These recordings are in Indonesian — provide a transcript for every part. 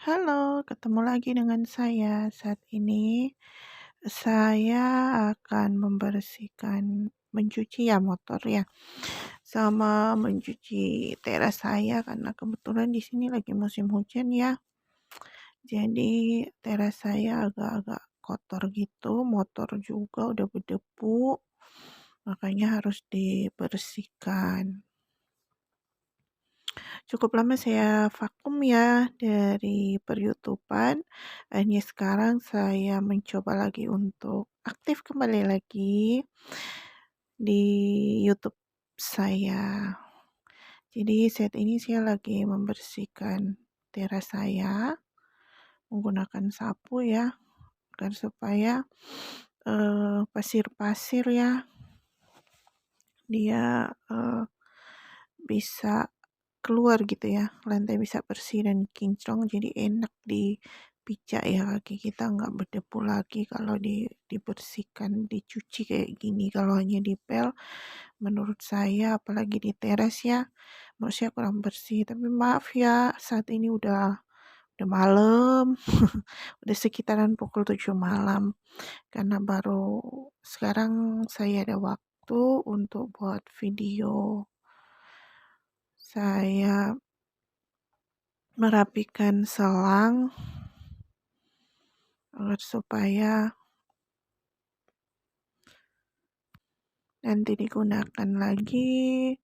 Halo, ketemu lagi dengan saya. Saat ini saya akan mencuci ya motor ya, sama mencuci teras saya karena kebetulan di sini lagi musim hujan ya. Jadi teras saya agak-agak kotor gitu, motor juga udah berdebu, makanya harus dibersihkan. Cukup lama saya vakum ya dari per-YouTube-an, akhirnya sekarang saya mencoba lagi untuk aktif kembali lagi di YouTube saya. Jadi saat ini saya lagi membersihkan teras saya menggunakan sapu ya, agar supaya pasir-pasir ya dia bisa keluar gitu ya, lantai bisa bersih dan kinclong jadi enak dipijak ya, kaki kita nggak berdebu lagi kalau dibersihkan, dicuci kayak gini. Kalau hanya dipel, menurut saya apalagi di teras ya, menurut saya kurang bersih. Tapi maaf ya, saat ini udah malam, udah sekitaran pukul 7 malam, karena baru sekarang saya ada waktu untuk buat video. Saya merapikan selang agar supaya nanti digunakan lagi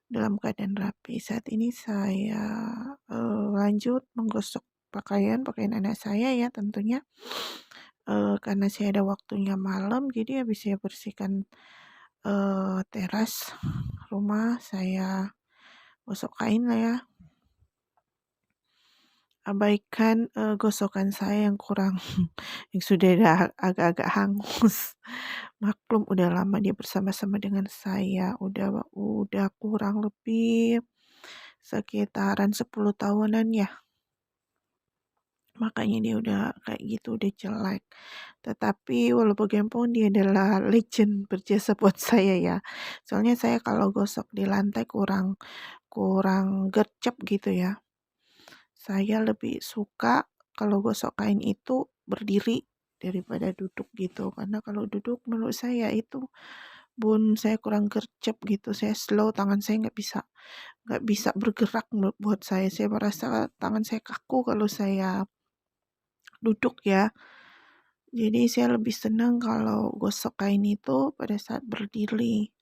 dalam keadaan rapi. Saat ini saya lanjut menggosok pakaian anak saya ya tentunya, karena saya ada waktunya malam, jadi habis saya bersihkan teras rumah, saya gosok kain lah ya. Abaikan gosokan saya yang kurang yang sudah agak-agak hangus. Maklum udah lama dia bersama-sama dengan saya, udah kurang lebih sekitaran 10 tahunan ya. Makanya dia udah kayak gitu, udah jelek. Tetapi walau bagaimanapun dia adalah legend, berjasa buat saya ya. Soalnya saya kalau gosok di lantai kurang kurang gercep gitu ya. Saya lebih suka kalau gosok kain itu berdiri daripada duduk gitu. Karena kalau duduk menurut saya itu saya kurang gercep gitu. Saya slow, tangan saya nggak bisa bergerak buat saya. Saya merasa tangan saya kaku kalau saya duduk ya. Jadi saya lebih senang kalau gosok kain itu pada saat berdiri.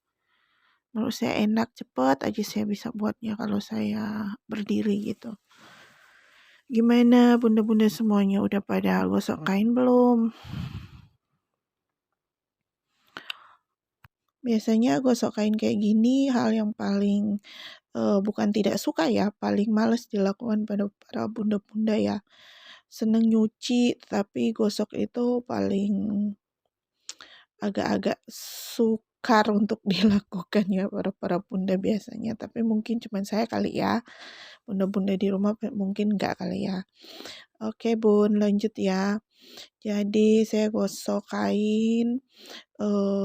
Menurut saya enak, cepet aja saya bisa buatnya kalau saya berdiri gitu. Gimana bunda-bunda semuanya, udah pada gosok kain belum? Biasanya gosok kain kayak gini hal yang paling bukan tidak suka ya, paling males dilakukan pada para bunda-bunda ya. Seneng nyuci, tapi gosok itu paling agak-agak sukar untuk dilakukan ya para bunda biasanya. Tapi mungkin cuman saya kali ya, bunda-bunda di rumah mungkin nggak kali ya. Oke bun, lanjut ya. Jadi saya gosok kain,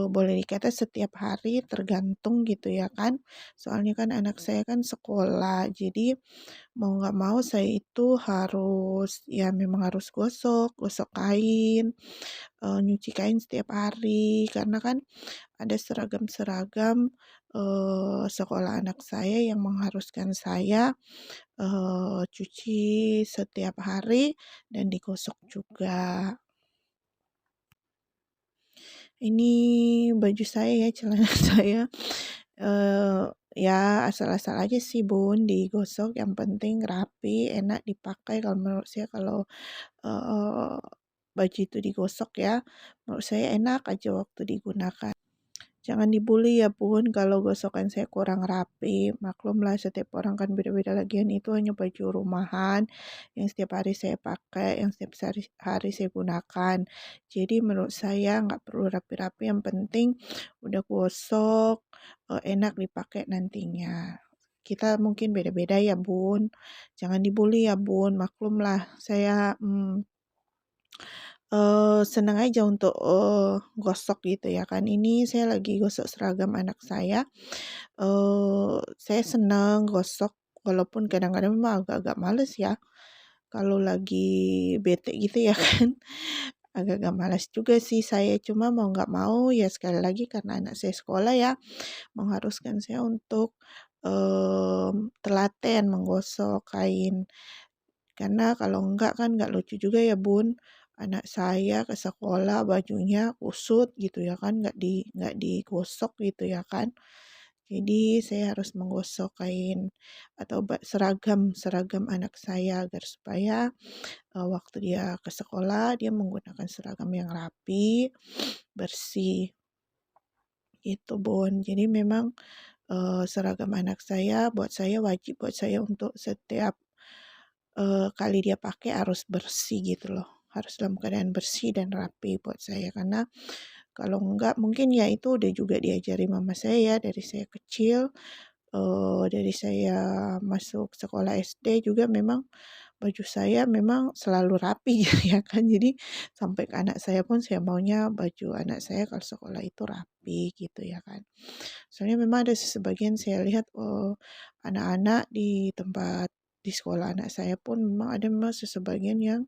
boleh dikata setiap hari tergantung gitu ya kan. Soalnya kan anak saya kan sekolah, jadi mau nggak mau saya itu harus, ya memang harus gosok kain, nyuci kain setiap hari. Karena kan ada seragam-seragam, sekolah anak saya yang mengharuskan saya, cuci setiap hari dan digosok juga. Ini baju saya ya, celana saya, ya asal-asal aja sih Bun digosok, yang penting rapi, enak dipakai kalau menurut saya. Kalau, baju itu digosok ya, menurut saya enak aja waktu digunakan. Jangan dibully ya Bun kalau gosokan saya kurang rapi. Maklumlah setiap orang kan beda-beda, lagian itu hanya baju rumahan yang setiap hari saya pakai, yang setiap hari saya gunakan. Jadi menurut saya nggak perlu rapi-rapi, yang penting udah gosok, enak dipakai nantinya. Kita mungkin beda-beda ya Bun, jangan dibully ya Bun, maklumlah saya senang aja untuk gosok gitu ya kan. Ini saya lagi gosok seragam anak saya, saya senang gosok walaupun kadang-kadang memang agak-agak males ya, kalau lagi bete gitu ya kan, agak-agak malas juga sih saya, cuma mau nggak mau ya sekali lagi karena anak saya sekolah ya, mengharuskan saya untuk, telaten menggosok kain. Karena kalau enggak kan nggak lucu juga ya Bun, anak saya ke sekolah bajunya kusut gitu ya kan, nggak digosok gitu ya kan. Jadi saya harus menggosok kain atau seragam seragam anak saya agar supaya waktu dia ke sekolah dia menggunakan seragam yang rapi, bersih gitu Bun. Jadi memang seragam anak saya buat saya wajib buat saya untuk setiap kali dia pakai harus bersih gitu loh, harus dalam keadaan bersih dan rapi buat saya. Karena kalau enggak mungkin ya itu udah juga diajari mama saya ya dari saya kecil, dari saya masuk sekolah SD juga memang baju saya memang selalu rapi gitu ya kan. Jadi sampai ke anak saya pun saya maunya baju anak saya kalau sekolah itu rapi gitu ya kan. Soalnya memang ada sebagian saya lihat, anak-anak di tempat di sekolah anak saya pun memang ada memang sebagian yang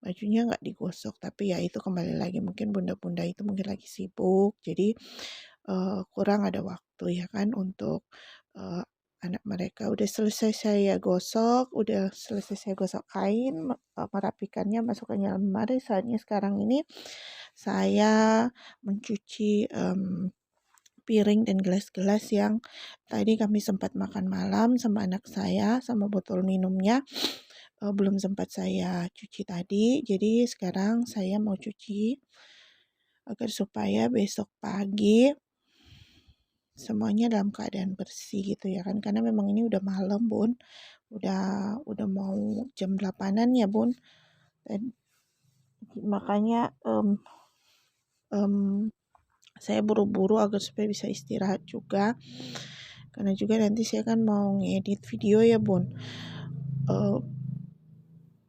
bajunya nggak digosok, tapi ya itu kembali lagi mungkin bunda-bunda itu mungkin lagi sibuk, jadi, kurang ada waktu ya kan untuk, eee, anak mereka. Udah selesai saya gosok, udah selesai saya gosok kain, merapikannya, masukkan dalam lemari, saatnya sekarang ini saya mencuci, piring dan gelas-gelas yang tadi kami sempat makan malam sama anak saya, sama botol minumnya, belum sempat saya cuci tadi. Jadi sekarang saya mau cuci agar supaya besok pagi semuanya dalam keadaan bersih gitu ya kan. Karena memang ini udah malam, Bun. Udah mau jam 8-an ya, Bun. Dan makanya saya buru-buru agar supaya bisa istirahat juga. Karena juga nanti saya kan mau ngedit video ya Bun.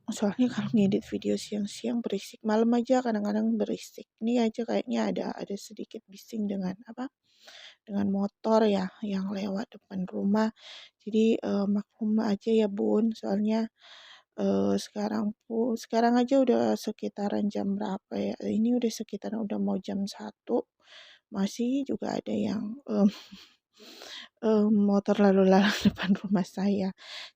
Soalnya kalau ngedit video siang-siang berisik, malam aja kadang-kadang berisik. Ini aja kayaknya ada sedikit bising dengan apa? Dengan motor ya yang lewat depan rumah. Jadi maklum aja ya Bun. Soalnya sekarang aja udah sekitaran jam berapa ya? Ini udah sekitaran udah mau jam 1, masih juga ada yang motor lalu lalang depan rumah saya.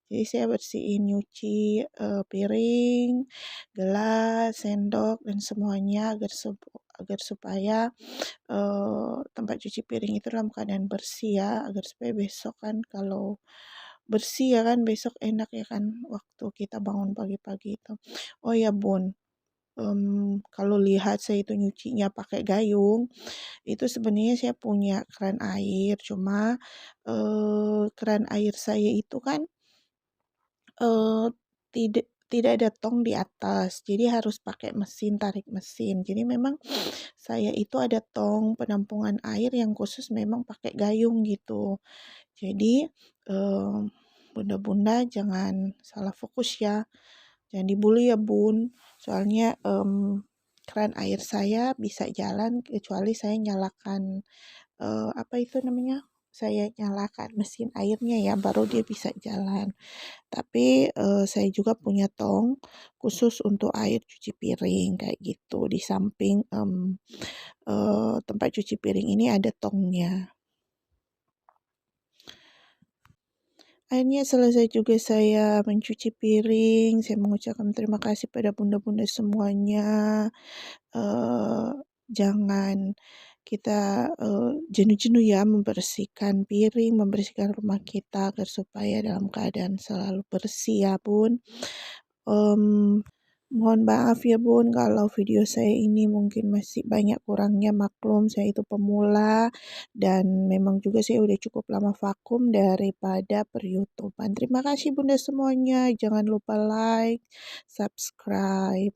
Jadi saya bersihin, nyuci, piring, gelas, sendok, dan semuanya agar supaya, tempat cuci piring itu dalam keadaan bersih ya, agar supaya besok kan kalau bersih ya kan, besok enak ya kan waktu kita bangun pagi-pagi itu. Oh ya Bun, kalau lihat saya itu nyucinya pakai gayung, itu sebenarnya saya punya keran air, cuma, keran air saya itu kan, eee, tidak ada tong di atas, jadi harus pakai mesin, tarik mesin. Jadi memang saya itu ada tong penampungan air yang khusus memang pakai gayung gitu. Jadi, bunda-bunda jangan salah fokus ya, jangan dibully ya Bun, soalnya, keran air saya bisa jalan kecuali saya nyalakan apa itu namanya, saya nyalakan mesin airnya ya, baru dia bisa jalan. Tapi, saya juga punya tong khusus untuk air cuci piring, kayak gitu. Di samping, tempat cuci piring ini ada tongnya. Akhirnya selesai juga saya mencuci piring, saya mengucapkan terima kasih pada bunda-bunda semuanya. Jangan kita, jenuh-jenuh ya membersihkan piring, membersihkan rumah kita agar supaya dalam keadaan selalu bersih ya Bun. Mohon maaf ya Bun kalau video saya ini mungkin masih banyak kurangnya, maklum saya itu pemula dan memang juga saya udah cukup lama vakum daripada per-YouTuber-an. Terima kasih Bunda semuanya, jangan lupa like, subscribe.